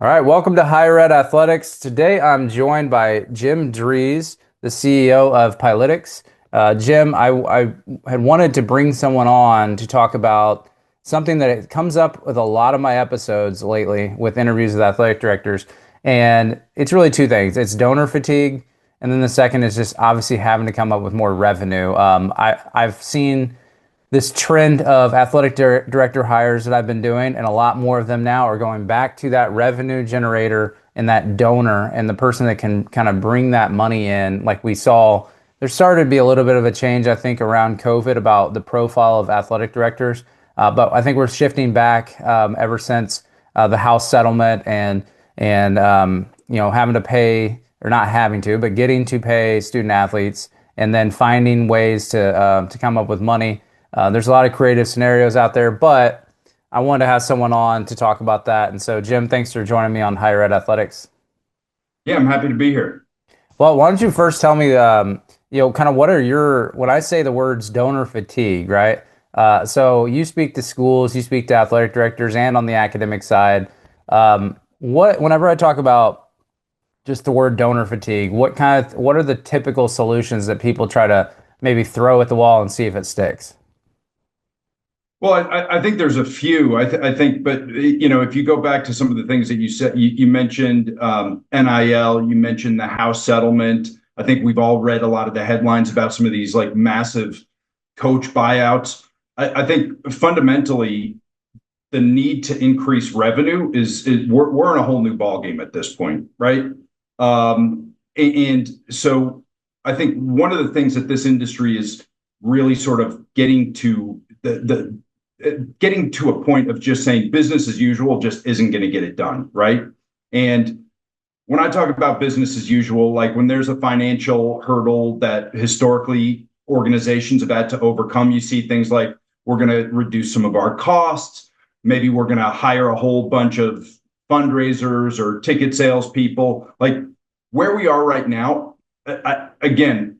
All right, welcome to Higher Ed Athletics. Today I'm joined by Jim Dries, the CEO of PILYTIX. Jim, I had wanted to bring someone on to talk about something that it comes up with a lot of my episodes lately with interviews with athletic directors. And it's really two things. It's donor fatigue, and then the second is just obviously having to come up with more revenue. I've seen this trend of athletic director hires that I've been doing, and a lot more of them now are going back to that revenue generator and that donor and the person that can kind of bring that money in. Like we saw, there started to be a little bit of a change, I think, around COVID about the profile of athletic directors. But I think we're shifting back ever since the House settlement and having to pay, or not having to, but getting to pay student athletes, and then finding ways to come up with money. There's a lot of creative scenarios out there, but I wanted to have someone on to talk about that. And so, Jim, thanks for joining me on Higher Ed Athletics. Yeah, I'm happy to be here. Well, why don't you first tell me, kind of what are when I say the words donor fatigue, right? So you speak to schools, you speak to athletic directors, and on the academic side, whenever I talk about just the word donor fatigue, what are the typical solutions that people try to maybe throw at the wall and see if it sticks? Well, I think there's a few. I think, but if you go back to some of the things that you said, you mentioned NIL, you mentioned the House settlement. I think we've all read a lot of the headlines about some of these like massive coach buyouts. I think fundamentally the need to increase revenue is we're in a whole new ballgame at this point, right? And so I think one of the things that this industry is really sort of getting to the getting to a point of just saying business as usual just isn't going to get it done, right? And when I talk about business as usual, like when there's a financial hurdle that historically organizations have had to overcome, you see things like we're going to reduce some of our costs. Maybe we're going to hire a whole bunch of fundraisers or ticket sales people. Like where we are right now, again,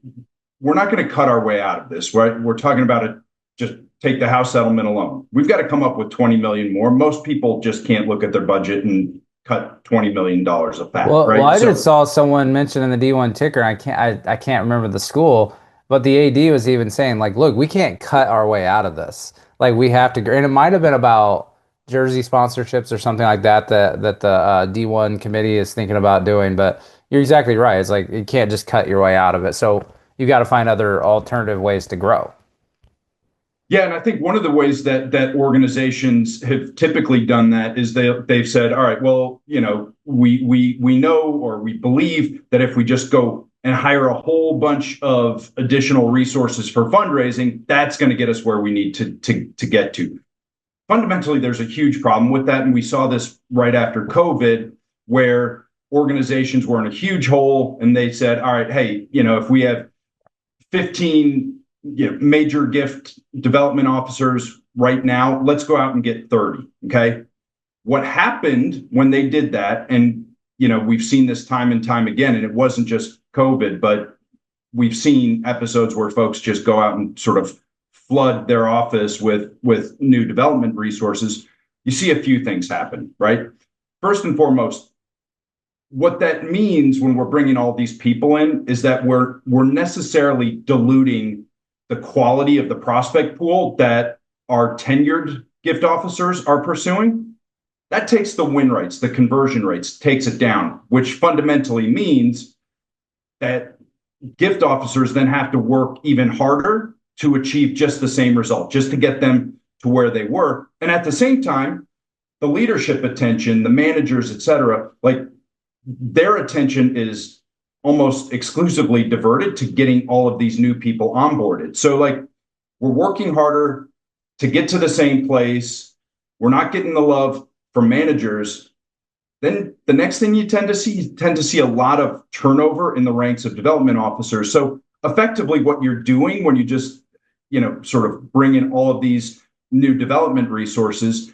we're not going to cut our way out of this, right? We're talking about it. Just take the House settlement alone. We've got to come up with 20 million more. Most people just can't look at their budget and cut $20 million of that, Well, right? I just So saw someone mention in the D1 ticker. I can't remember the school, but the AD was even saying like, look, we can't cut our way out of this. Like we have to, and it might have been about jersey sponsorships or something like that that the D1 committee is thinking about doing. But you're exactly right. It's like you can't just cut your way out of it. So you got to find other alternative ways to grow. yeah, and I think one of the ways that organizations have typically done that is they've said, all right, well, we know or we believe that if we just go and hire a whole bunch of additional resources for fundraising, that's going to get us where we need to get to. Fundamentally, there's a huge problem with that. And we saw this right after COVID, where organizations were in a huge hole and they said, all right, hey, if we have 15 major gift development officers right now, let's go out and get 30. Okay. What happened when they did that, and we've seen this time and time again, and it wasn't just COVID, but we've seen episodes where folks just go out and sort of flood their office with new development resources. You see a few things happen, right? First and foremost, what that means when we're bringing all these people in is that we're necessarily diluting the quality of the prospect pool that our tenured gift officers are pursuing. That takes the win rates, the conversion rates, takes it down, which fundamentally means that gift officers then have to work even harder to achieve just the same result, just to get them to where they were. And at the same time, the leadership attention, the managers, et cetera, like their attention is almost exclusively diverted to getting all of these new people onboarded. So like we're working harder to get to the same place. We're not getting the love from managers. Then the next thing you tend to see a lot of turnover in the ranks of development officers. So effectively what you're doing when you just, sort of bring in all of these new development resources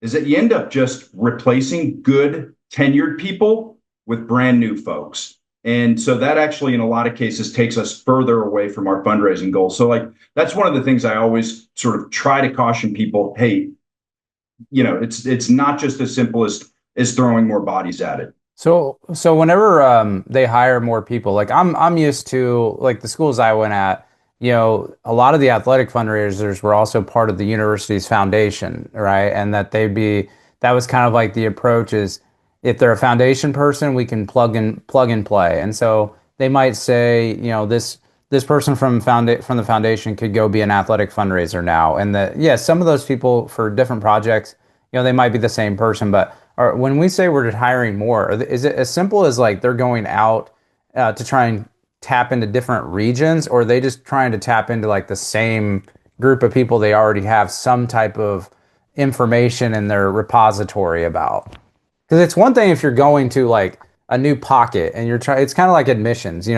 is that you end up just replacing good tenured people with brand new folks. And so that actually, in a lot of cases, takes us further away from our fundraising goals. So like, that's one of the things I always sort of try to caution people. Hey, it's not just as simple as is throwing more bodies at it. So whenever they hire more people, like I'm used to like the schools I went at, a lot of the athletic fundraisers were also part of the university's foundation, right? And that was kind of like the approach is if they're a foundation person, we can plug and play. And so they might say, this person from the foundation could go be an athletic fundraiser now. And that yeah, some of those people for different projects, they might be the same person, but when we say we're hiring more, is it as simple as like they're going out to try and tap into different regions, or are they just trying to tap into like the same group of people they already have some type of information in their repository about? Because it's one thing if you're going to like a new pocket and you're trying, it's kind of like admissions. You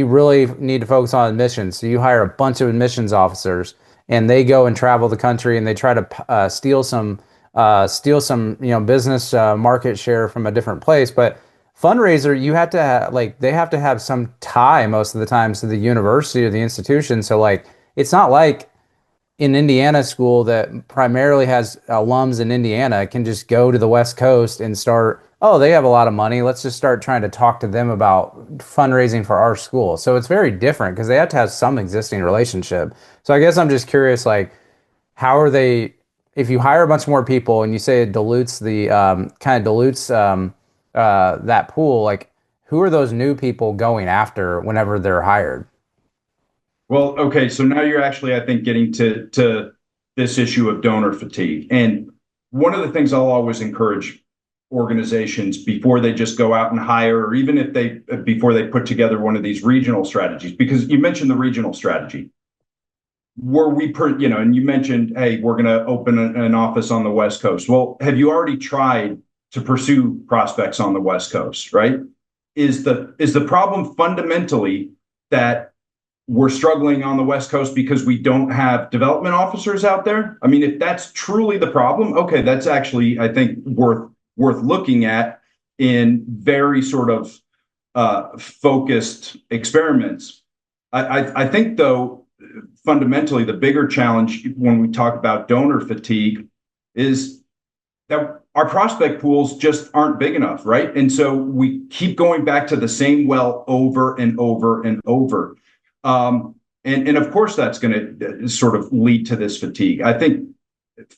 really need to focus on admissions. So you hire a bunch of admissions officers and they go and travel the country and they try to steal some, business market share from a different place. But fundraiser, you have to like they have to have some tie most of the times to the university or the institution. So like it's not like in Indiana school that primarily has alums in Indiana can just go to the West Coast and start, oh, they have a lot of money. Let's just start trying to talk to them about fundraising for our school. So it's very different because they have to have some existing relationship. So I guess I'm just curious, like, how are they, if you hire a bunch more people and you say it dilutes the, kind of dilutes that pool, like, who are those new people going after whenever they're hired? Well, okay, so now you're actually, I think, getting to this issue of donor fatigue. And one of the things I'll always encourage organizations before they just go out and hire, or even if they before they put together one of these regional strategies, because you mentioned the regional strategy. Were we and you mentioned, hey, we're going to open an office on the West Coast. Well, have you already tried to pursue prospects on the West Coast, right? Is the problem fundamentally that we're struggling on the West Coast because we don't have development officers out there? I mean, if that's truly the problem, okay, that's actually, I think, worth looking at in very sort of focused experiments. I think, though, fundamentally, the bigger challenge when we talk about donor fatigue is that our prospect pools just aren't big enough, right? And so we keep going back to the same well over and over and over. And of course, that's going to sort of lead to this fatigue. I think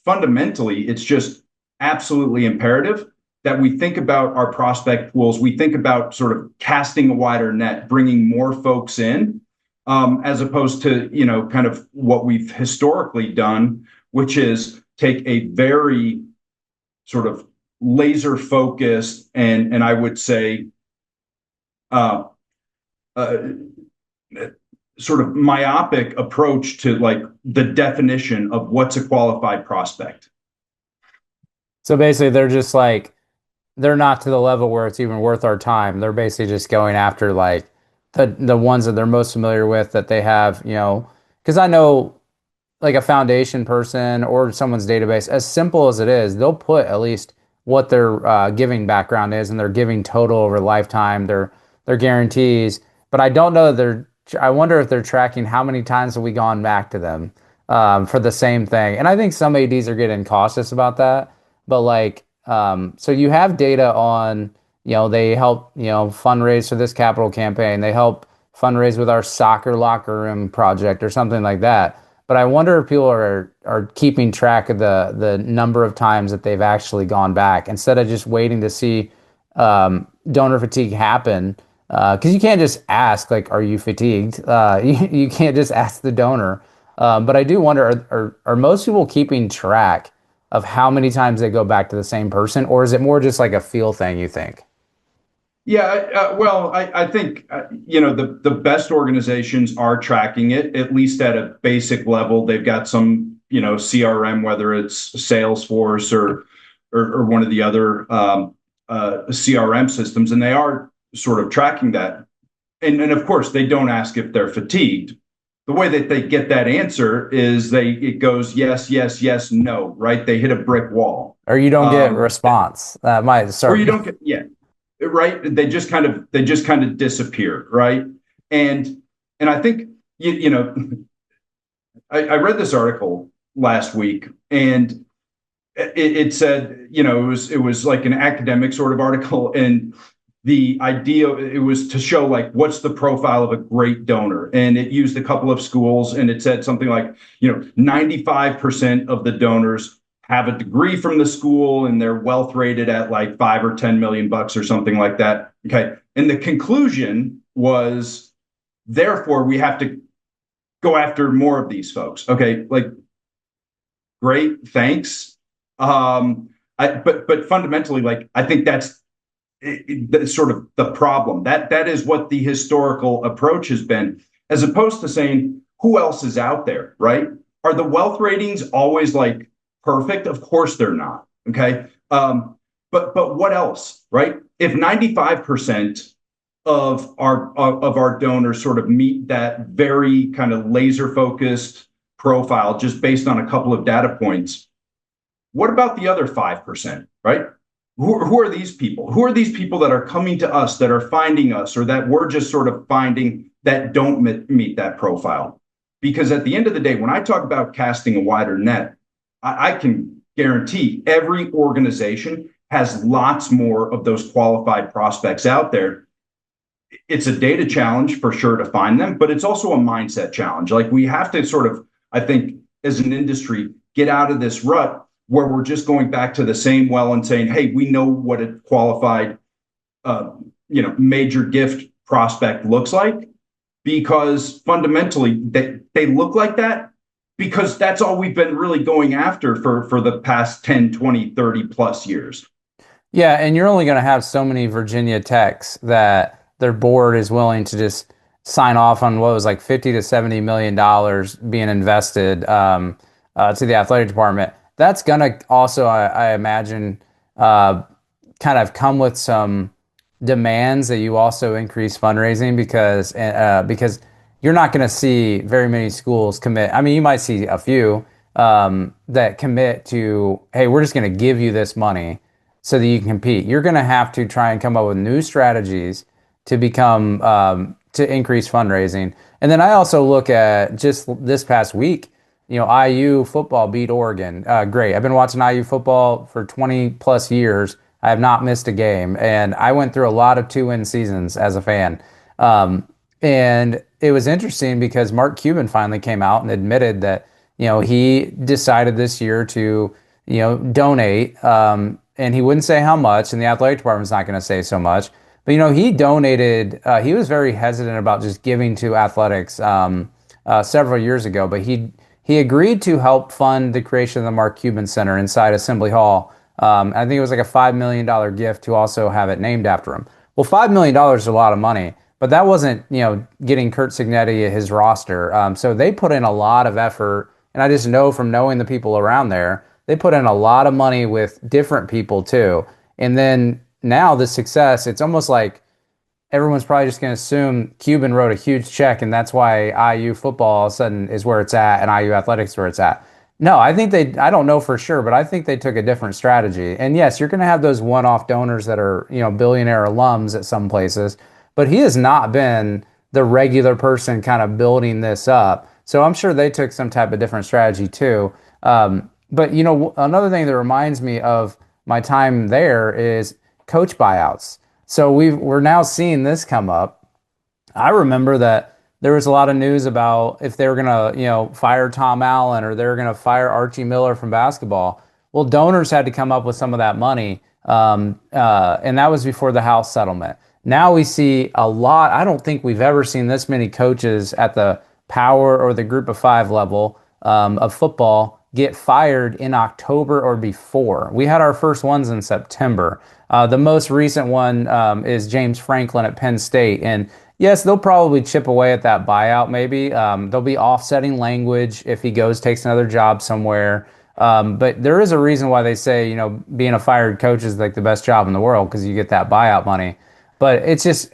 fundamentally, it's just absolutely imperative that we think about our prospect pools. We think about sort of casting a wider net, bringing more folks in, as opposed to, kind of what we've historically done, which is take a very sort of laser focused and I would say uh, uh, sort of myopic approach to like the definition of what's a qualified prospect. So basically, they're just like, they're not to the level where it's even worth our time. They're basically just going after like the ones that they're most familiar with that they have, because I know like a foundation person or someone's database, as simple as it is, they'll put at least what their giving background is and their giving total over lifetime, their guarantees. But I don't know that they're. I wonder if they're tracking how many times have we gone back to them for the same thing. And I think some ADs are getting cautious about that. But like, so you have data on, they help, fundraise for this capital campaign. They help fundraise with our soccer locker room project or something like that. But I wonder if people are keeping track of the number of times that they've actually gone back instead of just waiting to see donor fatigue happen. Because you can't just ask like, "Are you fatigued?" You can't just ask the donor. But I do wonder, are most people keeping track of how many times they go back to the same person, or is it more just like a feel thing, you think? Yeah, well, I think the best organizations are tracking it at least at a basic level. They've got some CRM, whether it's Salesforce or one of the other CRM systems, and they are sort of tracking that. And of course, they don't ask if they're fatigued. The way that they get that answer is it goes yes, yes, yes, no, right? They hit a brick wall, Or you don't get a response. That might or start. you don't get yeah, right. They just kind of disappear, right? And I think you know I read this article last week, and it said, it was like an academic sort of article, and the idea it was to show like what's the profile of a great donor, and it used a couple of schools, and it said something like 95% of the donors have a degree from the school and they're wealth rated at like 5 or 10 million bucks or something like that. Okay, and the conclusion was, therefore we have to go after more of these folks. Okay, like, great, thanks. But fundamentally, like, I think that's sort of the problem. That is what the historical approach has been, as opposed to saying who else is out there, right? Are the wealth ratings always like perfect? Of course they're not. Okay, but what else, right? If 95% of our donors sort of meet that very kind of laser focused profile just based on a couple of data points, what about the other 5%, right? Who are these people? Who are these people that are coming to us, that are finding us, or that we're just sort of finding that don't meet that profile? Because at the end of the day, when I talk about casting a wider net, I can guarantee every organization has lots more of those qualified prospects out there. It's a data challenge for sure to find them, but it's also a mindset challenge. Like, we have to sort of, I think, as an industry, get out of this rut where we're just going back to the same well and saying, hey, we know what a qualified, major gift prospect looks like, because fundamentally they look like that because that's all we've been really going after for the past 10, 20, 30 plus years. Yeah, and you're only going to have so many Virginia Techs that their board is willing to just sign off on what was like 50 to 70 million dollars being invested to the athletic department. That's going to also, I imagine, uh, kind of come with some demands that you also increase fundraising, because you're not going to see very many schools commit. I mean, you might see a few that commit to, hey, we're just going to give you this money so that you can compete. You're going to have to try and come up with new strategies to become to increase fundraising. And then I also look at just this past week, IU football beat Oregon. Great. I've been watching IU football for 20 plus years. I have not missed a game, and I went through a lot of 2-win seasons as a fan. And it was interesting because Mark Cuban finally came out and admitted that he decided this year to donate, and he wouldn't say how much, and the athletic department's not going to say so much. But he donated. He was very hesitant about just giving to athletics several years ago, but he agreed to help fund the creation of the Mark Cuban Center inside Assembly Hall. I think it was like a $5 million gift to also have it named after him. Well, $5 million is a lot of money, but that wasn't, getting Curt Cignetti his roster. So they put in a lot of effort, and I just know from knowing the people around there, they put in a lot of money with different people too. And then now the success, it's almost like everyone's probably just going to assume Cuban wrote a huge check, and that's why IU football all of a sudden is where it's at and IU athletics is where it's at. No, I don't know for sure, but I think they took a different strategy. And yes, you're going to have those one-off donors that are, billionaire alums at some places, but he has not been the regular person kind of building this up. So I'm sure they took some type of different strategy too. But another thing that reminds me of my time there is coach buyouts. So we're now seeing this come up. I remember that there was a lot of news about if they were gonna, fire Tom Allen or they were gonna fire Archie Miller from basketball. Well, donors had to come up with some of that money, and that was before the House settlement. Now we see a lot. I don't think we've ever seen this many coaches at the power or the group of five level of football get fired in October or before. We had our first ones in September. The most recent one is James Franklin at Penn State. And yes, they'll probably chip away at that buyout maybe. They'll be offsetting language if he goes, takes another job somewhere. But there is a reason why they say, being a fired coach is like the best job in the world because you get that buyout money. But it's just,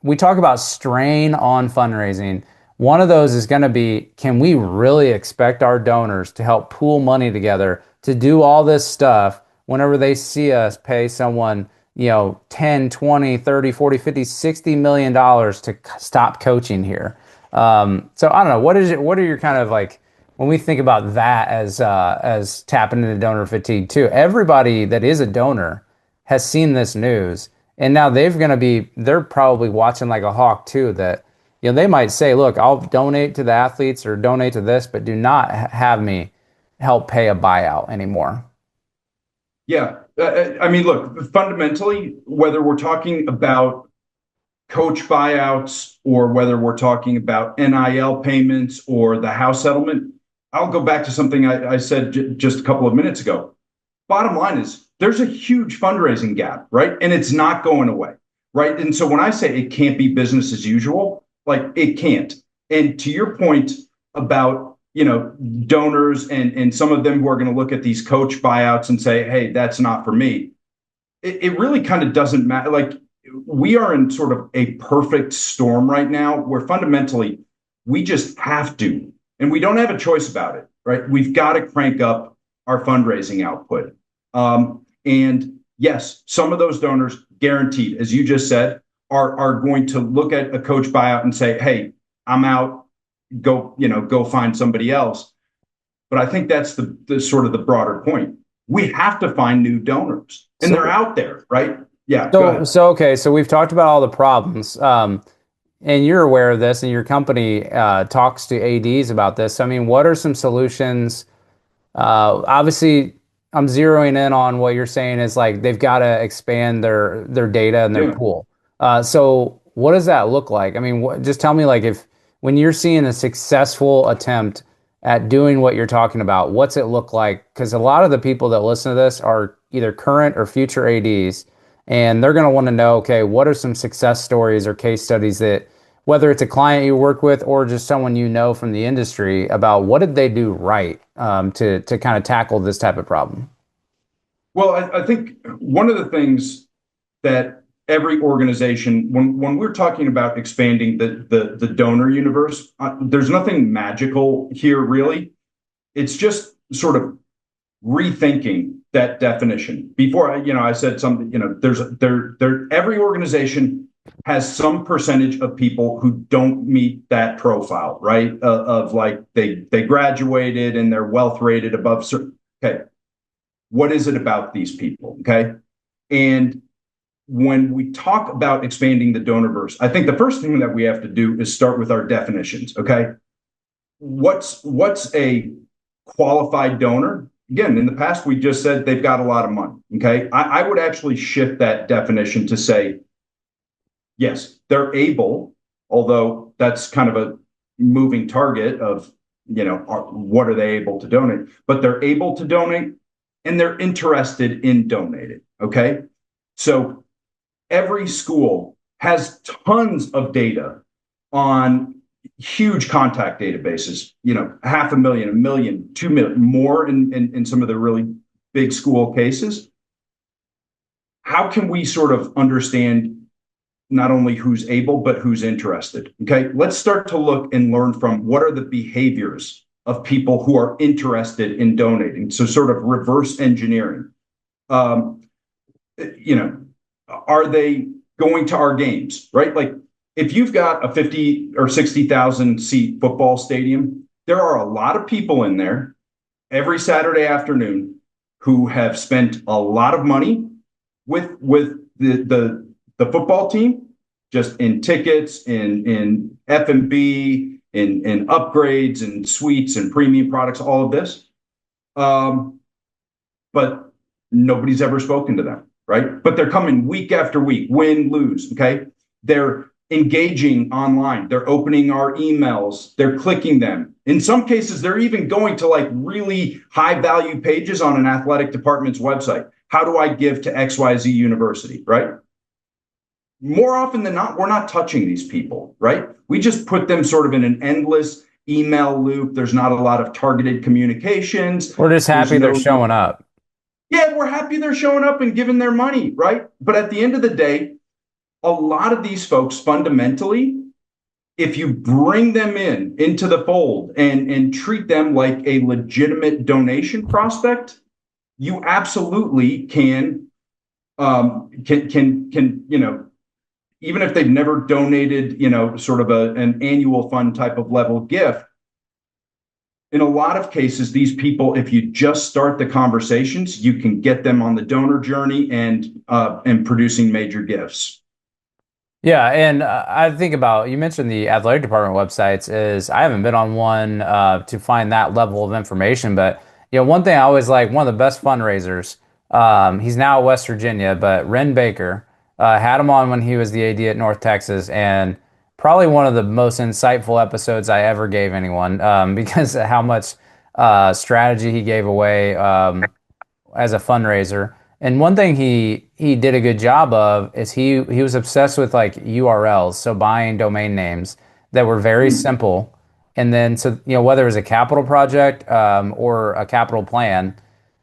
we talk about strain on fundraising. One of those is going to be, can we really expect our donors to help pool money together to do all this stuff whenever they see us pay someone, 10, 20, 30, 40, 50, 60 million dollars to stop coaching here? So I don't know. What are your kind of like when we think about that as tapping into donor fatigue too, everybody that is a donor has seen this news, and now they're probably watching like a hawk too. That they might say, "Look, I'll donate to the athletes or donate to this, but do not have me help pay a buyout anymore." Yeah. I mean, look, fundamentally, whether we're talking about coach buyouts or whether we're talking about NIL payments or the house settlement, I'll go back to something I said just a couple of minutes ago. Bottom line is there's a huge fundraising gap, right? And it's not going away, right? And so when I say it can't be business as usual, like it can't. And to your point about, donors and some of them who are going to look at these coach buyouts and say, hey, that's not for me. It really kind of doesn't matter. Like we are in sort of a perfect storm right now where fundamentally we just have to, and we don't have a choice about it, right? We've got to crank up our fundraising output. And yes, some of those donors guaranteed, as you just said, are going to look at a coach buyout and say, hey, I'm out, go find somebody else. But I think that's the sort of the broader point. We have to find new donors and they're So, out there, right? Yeah, go so, ahead. so okay. So we've talked about all the problems, and you're aware of this, and your company talks to ADs about this. I mean, what are some solutions? Obviously, I'm zeroing in on what you're saying is like they've got to expand their data and their Yeah. pool. So what does that look like? I mean, just tell me like if when you're seeing a successful attempt at doing what you're talking about, what's it look like? Because a lot of the people that listen to this are either current or future ADs, and they're going to want to know, okay, what are some success stories or case studies that whether it's a client you work with or just someone from the industry about what did they do right to kind of tackle this type of problem? Well, I think one of the things that every organization, when we're talking about expanding the donor universe, there's nothing magical here, really. It's just sort of rethinking that definition. Before, I said something. Every organization has some percentage of people who don't meet that profile, right? Of like they graduated and they're wealth rated above certain. Okay, what is it about these people? Okay, and when we talk about expanding the donorverse, I think the first thing that we have to do is start with our definitions. Okay, what's a qualified donor? Again, in the past, we just said they've got a lot of money. Okay, I would actually shift that definition to say, yes, they're able, although that's kind of a moving target of, what are they able to donate? But they're able to donate and they're interested in donating. Okay, so every school has tons of data on huge contact databases, 500,000, 1,000,000, 2 million, more in some of the really big school cases. How can we sort of understand not only who's able, but who's interested? Okay, let's start to look and learn from what are the behaviors of people who are interested in donating. So sort of reverse engineering. Um, are they going to our games, right? Like if you've got a 50 or 60,000 seat football stadium, there are a lot of people in there every Saturday afternoon who have spent a lot of money with the football team, just in tickets, in F&B, in upgrades and suites and premium products, all of this. But nobody's ever spoken to them, right? But they're coming week after week, win, lose, okay? They're engaging online. They're opening our emails. They're clicking them. In some cases, they're even going to like really high value pages on an athletic department's website. How do I give to XYZ University, right? More often than not, we're not touching these people, right? We just put them sort of in an endless email loop. There's not a lot of targeted communications. We're just There's happy they're no, showing up. yeah, we're happy they're showing up and giving their money, right? But at the end of the day, a lot of these folks fundamentally, if you bring them into the fold and treat them like a legitimate donation prospect, you absolutely can even if they've never donated, sort of an annual fund type of level gift, in a lot of cases, these people, if you just start the conversations, you can get them on the donor journey and producing major gifts. Yeah, and I think about you mentioned the athletic department websites is I haven't been on one to find that level of information, but one thing I always like, one of the best fundraisers, he's now at West Virginia, but Ren Baker had him on when he was the AD at North Texas, and probably one of the most insightful episodes I ever gave anyone because of how much strategy he gave away. As a fundraiser. And one thing he did a good job of is he was obsessed with like URLs, so buying domain names that were very Hmm. simple. And then so whether it was a capital project or a capital plan,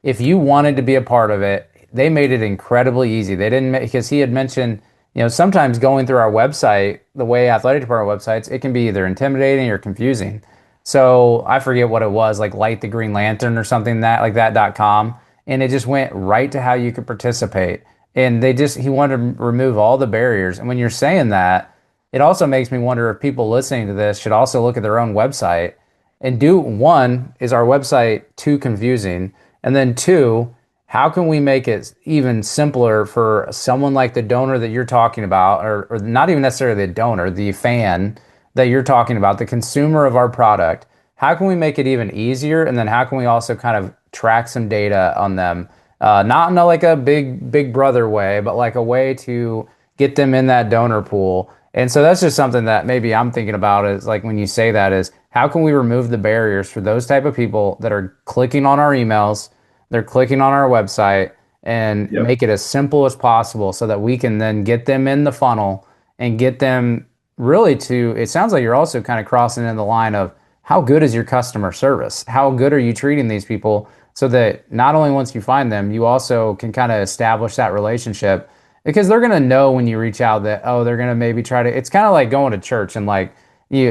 if you wanted to be a part of it, they made it incredibly easy. They didn't because he had mentioned sometimes going through our website, the way athletic department websites, it can be either intimidating or confusing. So I forget what it was, like Light the Green Lantern or something that like that.com, and it just went right to how you could participate. And he wanted to remove all the barriers. And when you're saying that, it also makes me wonder if people listening to this should also look at their own website and do one, is our website too confusing? And then two, how can we make it even simpler for someone like the donor that you're talking about, or not even necessarily the donor, the fan that you're talking about, the consumer of our product? How can we make it even easier? And then how can we also kind of track some data on them? Not in like a big brother way, but like a way to get them in that donor pool. And so that's just something that maybe I'm thinking about is like when you say that is how can we remove the barriers for those type of people that are clicking on our emails, they're clicking on our website and Yep. make it as simple as possible so that we can then get them in the funnel and get them really to, it sounds like you're also kind of crossing in the line of how good is your customer service? How good are you treating these people so that not only once you find them, you also can kind of establish that relationship because they're going to know when you reach out that, oh, they're going to maybe try to, it's kind of like going to church and like, you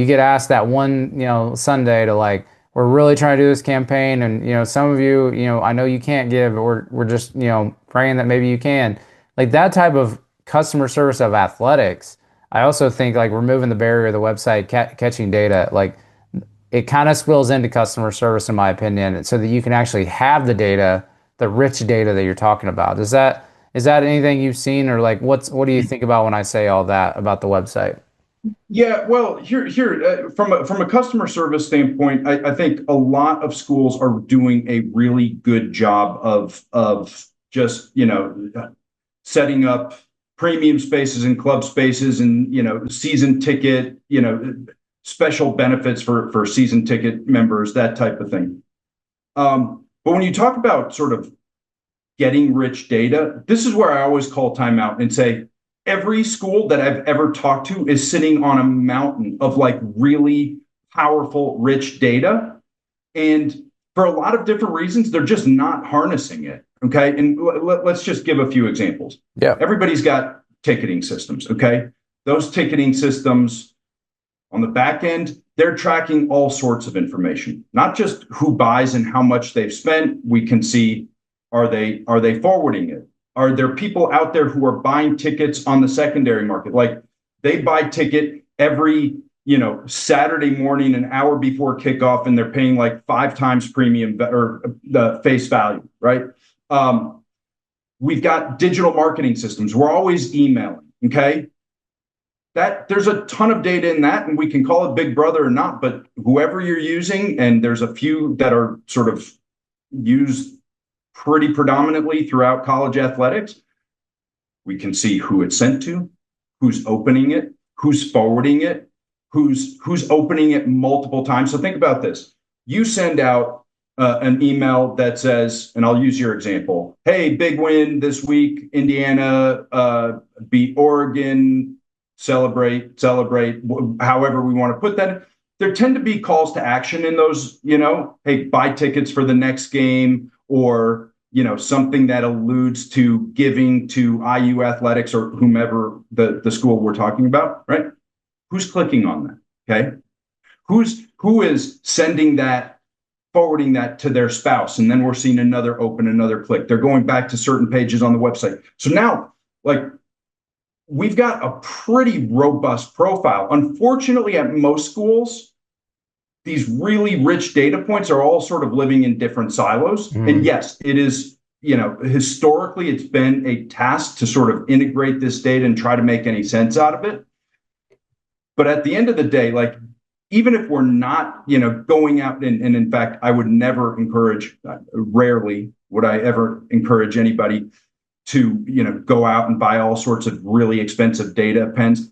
get asked that one, Sunday to like, we're really trying to do this campaign. And, some of you, I know you can't give, but we're just, praying that maybe you can. Like that type of customer service of athletics. I also think like removing the barrier of the website, catching data, like it kind of spills into customer service, in my opinion, so that you can actually have the data, the rich data that you're talking about. Is that anything you've seen, or like what do you think about when I say all that about the website? Yeah, well, from a customer service standpoint, I think a lot of schools are doing a really good job of just setting up premium spaces and club spaces and season ticket special benefits for season ticket members, that type of thing. But when you talk about sort of getting rich data, this is where I always call timeout and say, every school that I've ever talked to is sitting on a mountain of like really powerful, rich data. And for a lot of different reasons, they're just not harnessing it. Okay. And let's just give a few examples. Yeah. Everybody's got ticketing systems. Okay. Those ticketing systems on the back end, they're tracking all sorts of information, not just who buys and how much they've spent. We can see, are they forwarding it? Are there people out there who are buying tickets on the secondary market? Like they buy ticket every Saturday morning, an hour before kickoff, and they're paying like 5 times premium or the face value, right? We've got digital marketing systems. We're always emailing. Okay, that there's a ton of data in that, and we can call it Big Brother or not, but whoever you're using, and there's a few that are sort of used pretty predominantly throughout college athletics. We can see who it's sent to, who's opening it, who's forwarding it, who's opening it multiple times. So think about this. You send out an email that says, and I'll use your example, hey, big win this week, Indiana beat Oregon, celebrate, however we want to put that. There tend to be calls to action in those, hey, buy tickets for the next game, or something that alludes to giving to IU athletics or whomever the school we're talking about, right? Who's clicking on that? Okay. Who is sending that, forwarding that to their spouse, and then we're seeing another click. They're going back to certain pages on the website. So now, like, we've got a pretty robust profile. Unfortunately, at most schools, these really rich data points are all sort of living in different silos. And Mm. yes, it is, historically, it's been a task to sort of integrate this data and try to make any sense out of it. But at the end of the day, like, even if we're not, going out and in fact, I would never encourage, rarely would I ever encourage anybody to, go out and buy all sorts of really expensive data pens.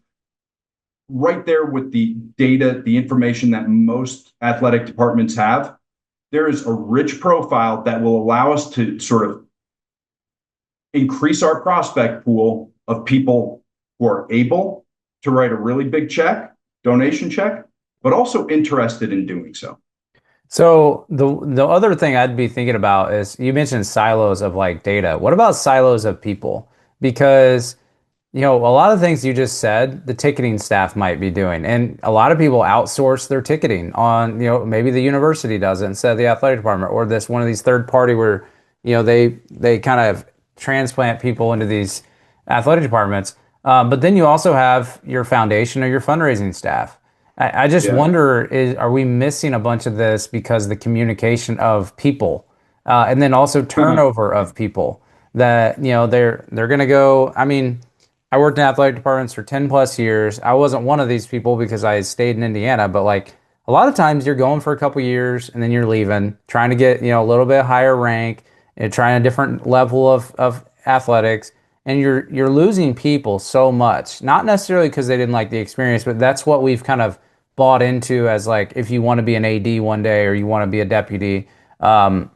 Right there with the data, the information that most athletic departments have, there is a rich profile that will allow us to sort of increase our prospect pool of people who are able to write a really big check, donation check, but also interested in doing so. So the other thing I'd be thinking about is you mentioned silos of like data. What about silos of people? Because a lot of things you just said, the ticketing staff might be doing. And a lot of people outsource their ticketing on, maybe the university does it instead of the athletic department, or this one of these third party where, they kind of transplant people into these athletic departments. But then you also have your foundation or your fundraising staff. I just Yeah. wonder, are we missing a bunch of this because the communication of people, and then also turnover of people that, they're going to go. I mean, I worked in athletic departments for 10 plus years. I wasn't one of these people because I stayed in Indiana, but like a lot of times you're going for a couple years and then you're leaving, trying to get, a little bit higher rank and trying a different level of athletics. And you're losing people so much, not necessarily because they didn't like the experience, but that's what we've kind of bought into as like if you want to be an AD one day or you want to be a deputy. Um,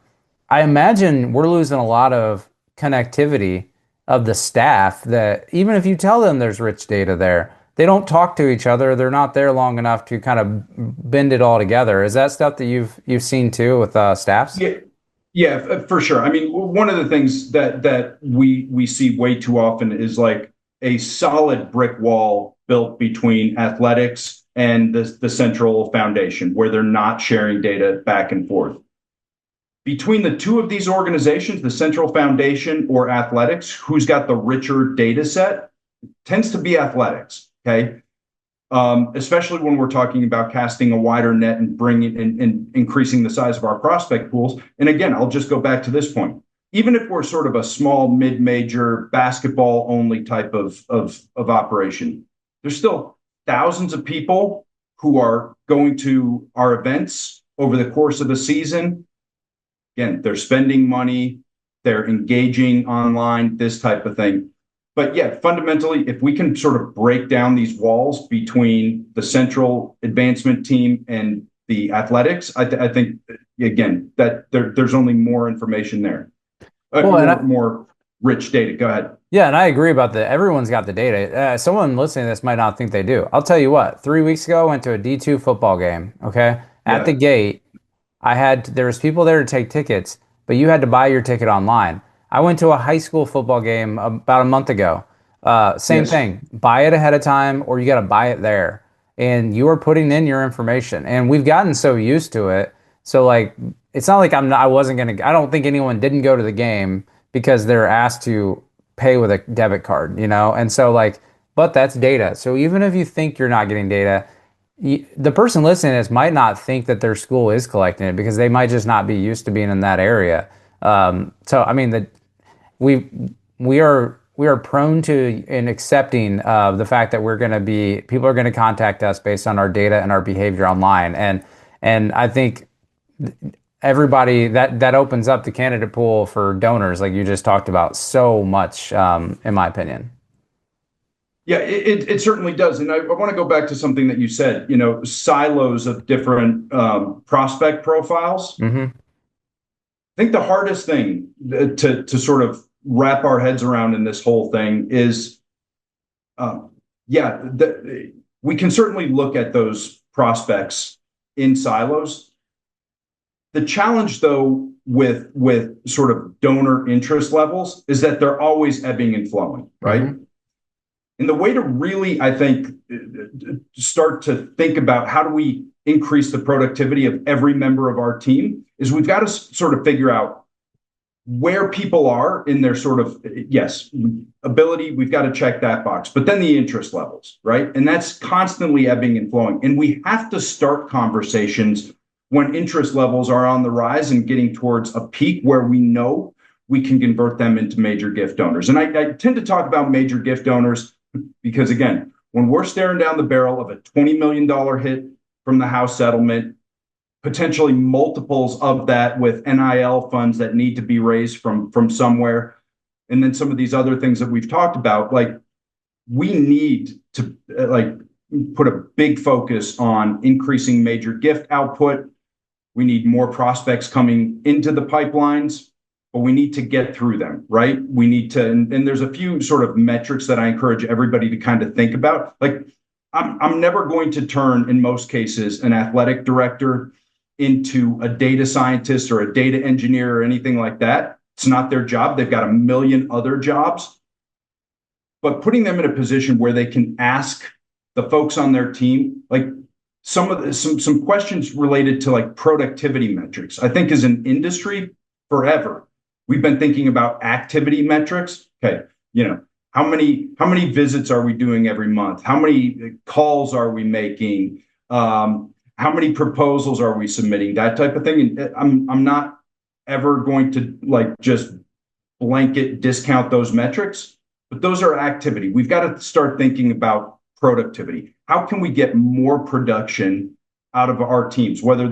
I imagine we're losing a lot of connectivity of the staff that even if you tell them there's rich data there, they don't talk to each other. They're not there long enough to kind of bend it all together. Is that stuff that you've seen too with staffs? Yeah, yeah, for sure. I mean, one of the things that we see way too often is like a solid brick wall built between athletics and the central foundation, where they're not sharing data back and forth. Between the two of these organizations, the central foundation or athletics, who's got the richer data set tends to be athletics. Okay. Especially when we're talking about casting a wider net and bringing and increasing the size of our prospect pools. And again, I'll just go back to this point. Even if we're sort of a small mid-major basketball only type of operation, there's still thousands of people who are going to our events over the course of a season. Again, they're spending money, they're engaging online, this type of thing. But yeah, fundamentally, if we can sort of break down these walls between the central advancement team and the athletics, I think again that there's only more information there, Well, and more rich data. Go ahead. yeah, and I agree about that. Everyone's got the data. Someone listening to this might not think they do. I'll tell you what, 3 weeks ago, I went to a D2 football game. Okay. At the Yeah. gate, there was people there to take tickets, but you had to buy your ticket online. I went to a high school football game about a month ago. Same Yes. thing. Buy it ahead of time or you got to buy it there. And you are putting in your information. And we've gotten so used to it. So like it's not like I wasn't gonna I don't think anyone didn't go to the game because they're asked to pay with a debit card, And so like, but that's data. So even if you think you're not getting data, the person listening to this might not think that their school is collecting it because they might just not be used to being in that area. So I mean that we we are prone to and accepting the fact that people are going to contact us based on our data and our behavior online, and I think everybody that opens up the candidate pool for donors, like you just talked about, so much, in my opinion. Yeah, it certainly does. And I want to go back to something that you said, silos of different prospect profiles. Hmm. I think the hardest thing to sort of wrap our heads around in this whole thing is, yeah, we can certainly look at those prospects in silos. The challenge, though, with sort of donor interest levels is that they're always ebbing and flowing, right? Hmm. And the way to really, I think, start to think about how do we increase the productivity of every member of our team is we've got to sort of figure out where people are in their sort of, yes, ability, we've got to check that box, but then the interest levels, right? And that's constantly ebbing and flowing. And we have to start conversations when interest levels are on the rise and getting towards a peak where we know we can convert them into major gift donors. And I tend to talk about major gift donors because, again, when we're staring down the barrel of a $20 million hit from the House settlement, potentially multiples of that with NIL funds that need to be raised from somewhere, and then some of these other things that we've talked about, like we need to put a big focus on increasing major gift output. We need more prospects coming into the pipelines, but we need to get through them, right? We need to, and there's a few sort of metrics that I encourage everybody to kind of think about. Like I'm never going to turn, in most cases, an athletic director into a data scientist or a data engineer or anything like that. It's not their job. They've got a million other jobs. But putting them in a position where they can ask the folks on their team, like some questions related to like productivity metrics. I think as an industry, forever, we've been thinking about activity metrics. Okay, how many visits are we doing every month? How many calls are we making? How many proposals are we submitting? That type of thing. And I'm not ever going to like just blanket discount those metrics, but those are activity. We've got to start thinking about productivity. How can we get more production out of our teams? Whether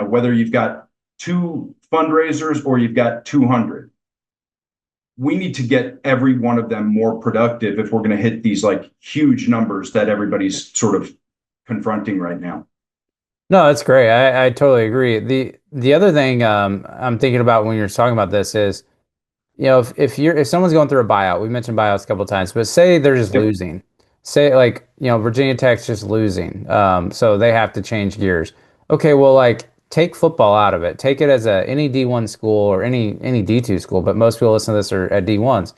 whether you've got 2 fundraisers or you've got 200. We need to get every one of them more productive if we're going to hit these like huge numbers that everybody's sort of confronting right now. No, that's great. I totally agree. The other thing I'm thinking about when you're talking about this is, if someone's going through a buyout, we mentioned buyouts a couple of times, but say they're just Yep. losing. Say like, Virginia Tech's just losing. So they have to change gears. Okay, well, like take football out of it. Take it as any D1 school or any D2 school, but most people listen to this are at D1s.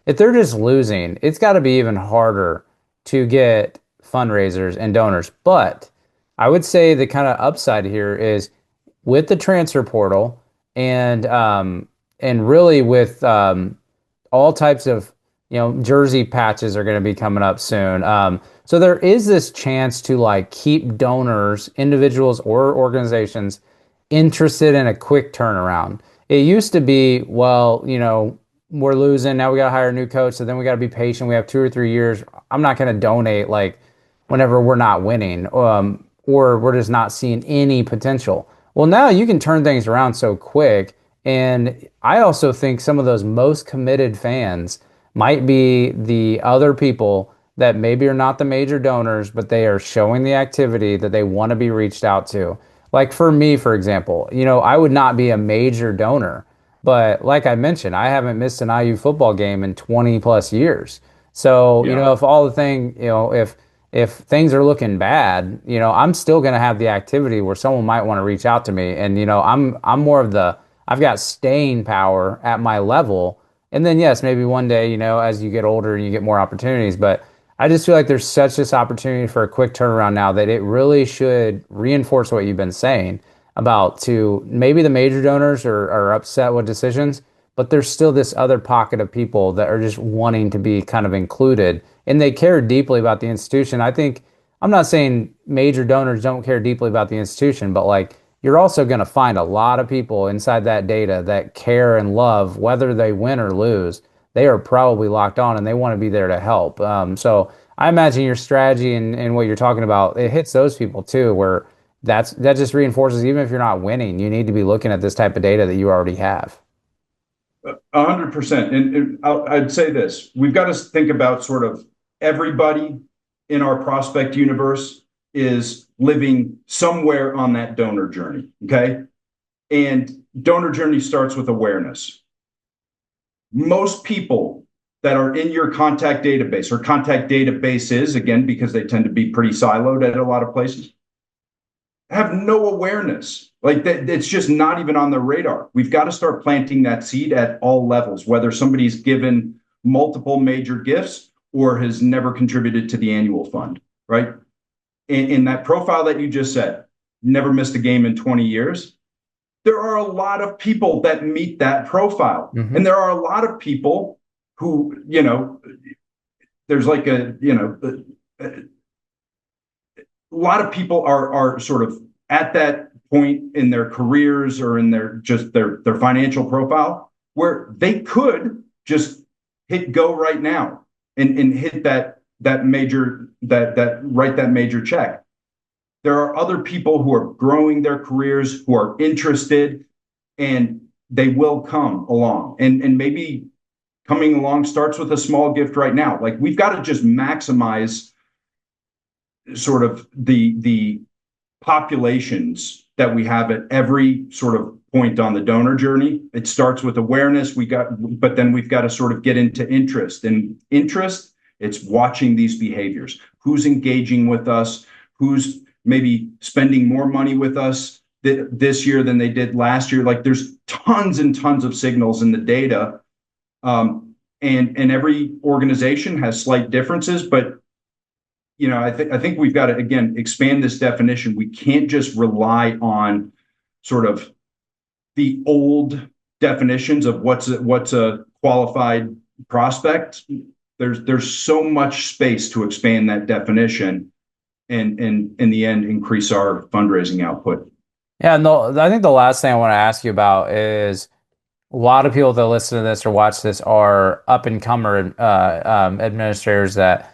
If they're just losing, it's got to be even harder to get fundraisers and donors. But I would say the kind of upside here is with the transfer portal and really with all types of jersey patches are going to be coming up soon. So there is this chance to like keep donors, individuals or organizations interested in a quick turnaround. It used to be, well, we're losing. Now we got to hire a new coach. So then we got to be patient. We have 2 or 3 years. I'm not going to donate like whenever we're not winning, or we're just not seeing any potential. Well, now you can turn things around so quick. And I also think some of those most committed fans might be the other people that maybe are not the major donors, but they are showing the activity that they want to be reached out to. Like for me, for example, I would not be a major donor, but like I mentioned, I haven't missed an IU football game in 20 plus years. So, Yeah. if all the thing, if things are looking bad, I'm still going to have the activity where someone might want to reach out to me. And, I'm more of I've got staying power at my level. And then, yes, maybe one day, as you get older and you get more opportunities, but I just feel like there's such this opportunity for a quick turnaround now that it really should reinforce what you've been saying about to maybe the major donors are upset with decisions, but there's still this other pocket of people that are just wanting to be kind of included and they care deeply about the institution. I think I'm not saying major donors don't care deeply about the institution, but like you're also going to find a lot of people inside that data that care and love whether they win or lose. They are probably locked on and they want to be there to help. So I imagine your strategy and what you're talking about, it hits those people too, where that just reinforces even if you're not winning, you need to be looking at this type of data that you already have. 100%. And I'd say this, we've got to think about sort of everybody in our prospect universe is living somewhere on that donor journey. Okay. And donor journey starts with awareness. Most people that are in your contact database or contact databases, again, because they tend to be pretty siloed at a lot of places, have no awareness. Like that, it's just not even on their radar. We've got to start planting that seed at all levels, whether somebody's given multiple major gifts or has never contributed to the annual fund, right? In that profile that you just said, never missed a game in 20 years. there are a lot of people that meet that profile. Hmm. And there are a lot of people who, there's like a lot of people are sort of at that point in their careers or in their financial profile where they could just hit go right now and hit that major that write that major check. There are other people who are growing their careers, who are interested, and they will come along. And maybe coming along starts with a small gift right now. Like we've got to just maximize sort of the populations that we have at every sort of point on the donor journey. It starts with awareness. But then we've got to sort of get into interest. And interest, it's watching these behaviors. Who's engaging with us? Who's maybe spending more money with us this year than they did last year? Like there's tons and tons of signals in the data. And every organization has slight differences, but I think we've got to again expand this definition. We can't just rely on sort of the old definitions of what's a qualified prospect. There's so much space to expand that definition, and in the end, increase our fundraising output. Yeah, no, I think the last thing I want to ask you about is a lot of people that listen to this or watch this are up and comer administrators that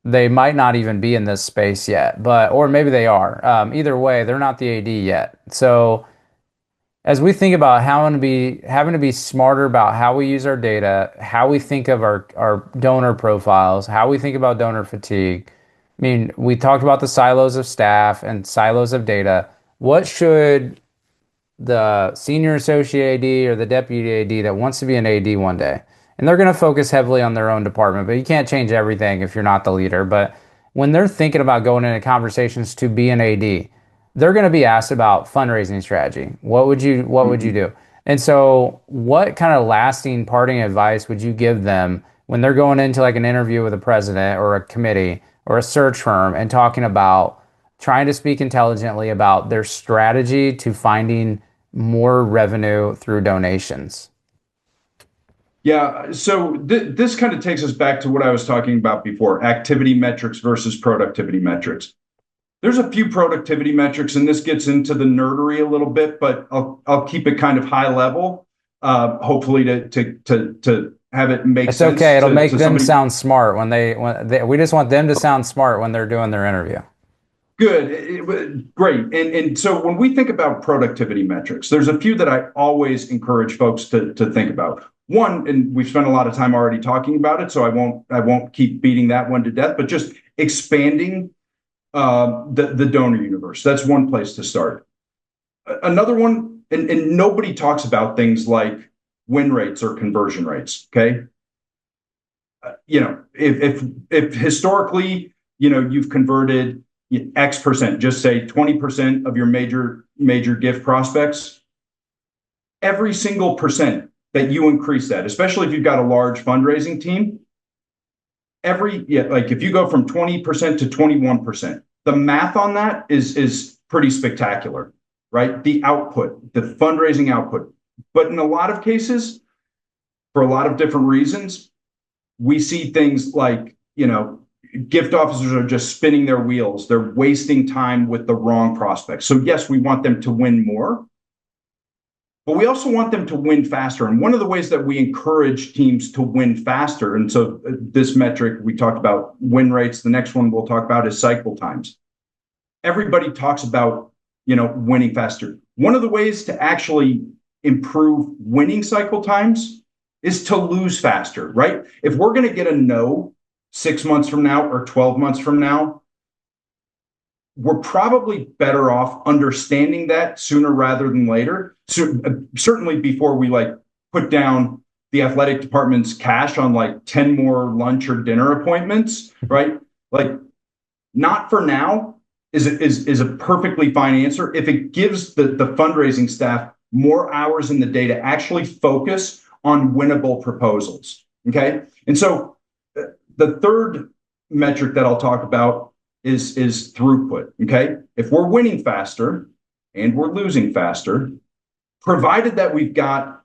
they might not even be in this space yet, but or maybe they are. Either way, they're not the AD yet. So as we think about having to be smarter about how we use our data, how we think of our donor profiles, how we think about donor fatigue. I mean, we talked about the silos of staff and silos of data. What should the senior associate AD or the deputy AD that wants to be an AD one day, and they're going to focus heavily on their own department, but you can't change everything if you're not the leader. But when they're thinking about going into conversations to be an AD, they're going to be asked about fundraising strategy. What would you Mm-hmm. do? And so what kind of lasting parting advice would you give them when they're going into like an interview with a president or a committee or a search firm and talking about trying to speak intelligently about their strategy to finding more revenue through donations? Yeah, so this kind of takes us back to what I was talking about before, activity metrics versus productivity metrics. There's a few productivity metrics, and this gets into the nerdery a little bit, but I'll keep it kind of high level, hopefully to have it make It's okay. sense It'll make to them somebody. sound smart we just want them to sound smart when they're doing their interview. Good, great. And so when we think about productivity metrics, there's a few that I always encourage folks to think about. One, and we've spent a lot of time already talking about it, so I won't keep beating that one to death, but just expanding the donor universe. That's one place to start. Another one, and nobody talks about things like win rates or conversion rates. Okay, if historically, you've converted X percent, just say 20% of your major gift prospects, every single percent that you increase that, especially if you've got a large fundraising team, like if you go from 20% to 21%, the math on that is pretty spectacular, right? The output, the fundraising output. But in a lot of cases, for a lot of different reasons, we see things like, gift officers are just spinning their wheels. They're wasting time with the wrong prospects. So yes, we want them to win more, but we also want them to win faster. And one of the ways that we encourage teams to win faster, and so this metric, we talked about win rates. The next one we'll talk about is cycle times. Everybody talks about, winning faster. One of the ways to actually improve winning cycle times is to lose faster, right? If we're going to get a no 6 months from now or 12 months from now, we're probably better off understanding that sooner rather than later. So, certainly before we put down the athletic department's cash on 10 more lunch or dinner appointments, right? Like, not for now is a perfectly fine answer. If it gives the fundraising staff more hours in the day to actually focus on winnable proposals. Okay. And so the third metric that I'll talk about is throughput. Okay. If we're winning faster and we're losing faster, provided that we've got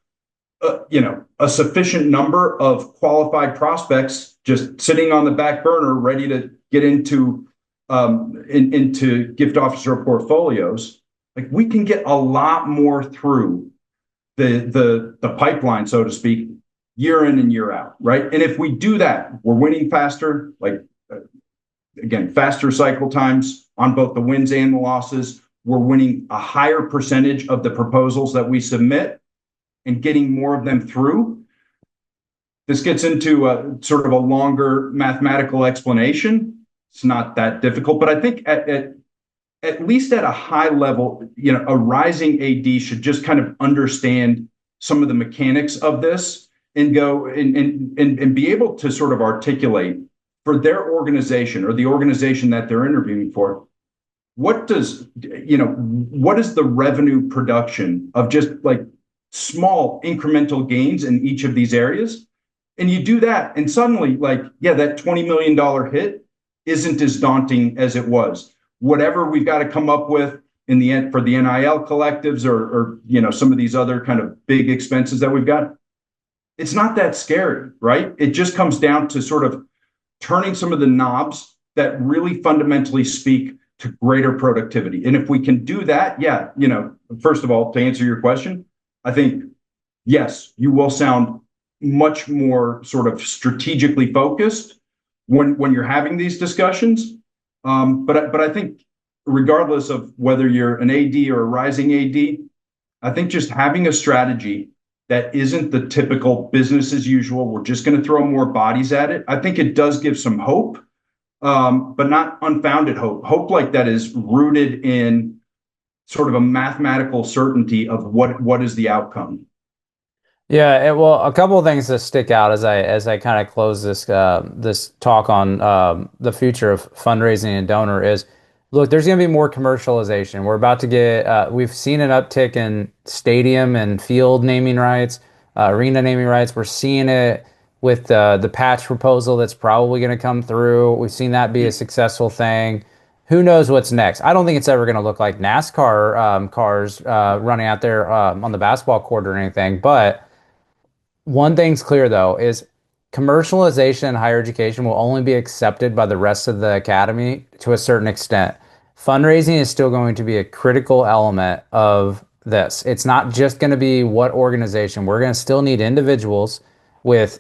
a sufficient number of qualified prospects just sitting on the back burner, ready to get into gift officer portfolios. Like we can get a lot more through the pipeline, so to speak, year in and year out, right? And if we do that, we're winning faster. Like again, faster cycle times on both the wins and the losses. We're winning a higher percentage of the proposals that we submit and getting more of them through. This gets into a sort of a longer mathematical explanation. It's not that difficult, but I think at least at a high level, a rising AD should just kind of understand some of the mechanics of this and go and be able to sort of articulate for their organization or the organization that they're interviewing for, what is the revenue production of just like small incremental gains in each of these areas. And you do that, and suddenly, like, yeah, that $20 million hit isn't as daunting as it was. Whatever we've got to come up with in the end for the NIL collectives or some of these other kind of big expenses that we've got, it's not that scary, right? It just comes down to sort of turning some of the knobs that really fundamentally speak to greater productivity. And if we can do that, yeah, first of all, to answer your question, I think, yes, you will sound much more sort of strategically focused when you're having these discussions. But I think regardless of whether you're an AD or a rising AD, I think just having a strategy that isn't the typical business as usual, we're just going to throw more bodies at it. I think it does give some hope, but not unfounded hope. Hope like that is rooted in sort of a mathematical certainty of what is the outcome. Yeah, well, a couple of things that stick out as I kind of close this talk on the future of fundraising and donor is, look, there's going to be more commercialization. We're about to get we've seen an uptick in stadium and field naming rights, arena naming rights. We're seeing it with the patch proposal that's probably going to come through. We've seen that be a successful thing. Who knows what's next? I don't think it's ever going to look like NASCAR cars running out there on the basketball court or anything, but one thing's clear though is commercialization in higher education will only be accepted by the rest of the academy to a certain extent. Fundraising is still going to be a critical element of this. It's not just going to be what organization. We're going to still need individuals with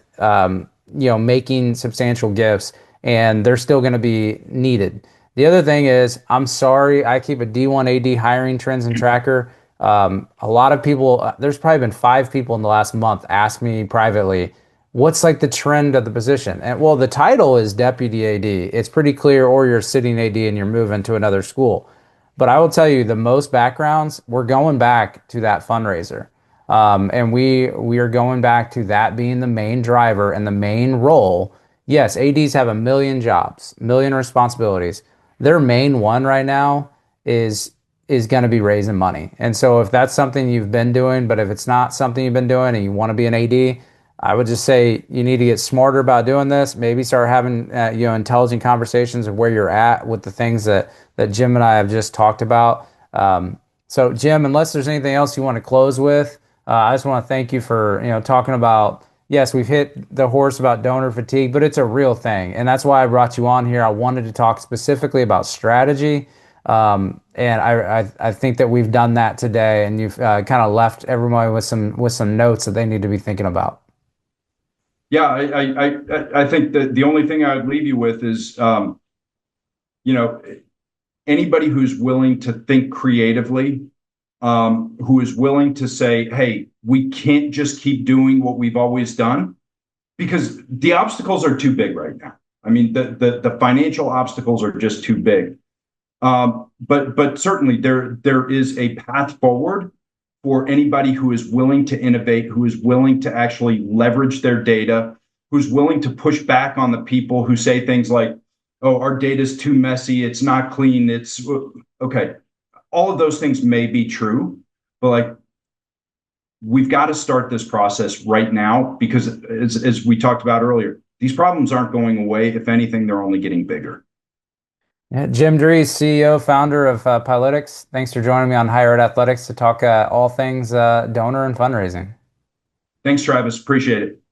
making substantial gifts, and they're still going to be needed. The other thing is, I'm sorry, I keep a D1 AD hiring trends and tracker. A lot of people, there's probably been 5 people in the last month ask me privately, what's like the trend of the position? And well, the title is deputy AD. It's pretty clear, or you're sitting AD and you're moving to another school. But I will tell you, the most backgrounds, we're going back to that fundraiser. And we are going back to that being the main driver and the main role. Yes, ADs have a million jobs, million responsibilities. Their main one right now is going to be raising money. And so if that's something you've been doing, but if it's not something you've been doing and you want to be an AD, I would just say you need to get smarter about doing this. Maybe start having intelligent conversations of where you're at with the things that Jim and I have just talked about. So Jim, unless there's anything else you want to close with, I just want to thank you for talking about. Yes, we've hit the horse about donor fatigue, but it's a real thing, and that's why I brought you on here. I wanted to talk specifically about strategy. And I think that we've done that today, and you've kind of left everybody with some notes that they need to be thinking about. Yeah, I think that the only thing I would leave you with is, anybody who's willing to think creatively, who is willing to say, hey, we can't just keep doing what we've always done, because the obstacles are too big right now. I mean, the financial obstacles are just too big. But certainly there is a path forward for anybody who is willing to innovate, who is willing to actually leverage their data, who's willing to push back on the people who say things like, oh, our data is too messy, it's not clean, it's okay. All of those things may be true, but like, we've got to start this process right now, because as we talked about earlier, these problems aren't going away. If anything, they're only getting bigger. Yeah, Jim Dries, CEO, founder of PILYTIX. Thanks for joining me on Higher Ed Athletics to talk all things donor and fundraising. Thanks, Travis. Appreciate it.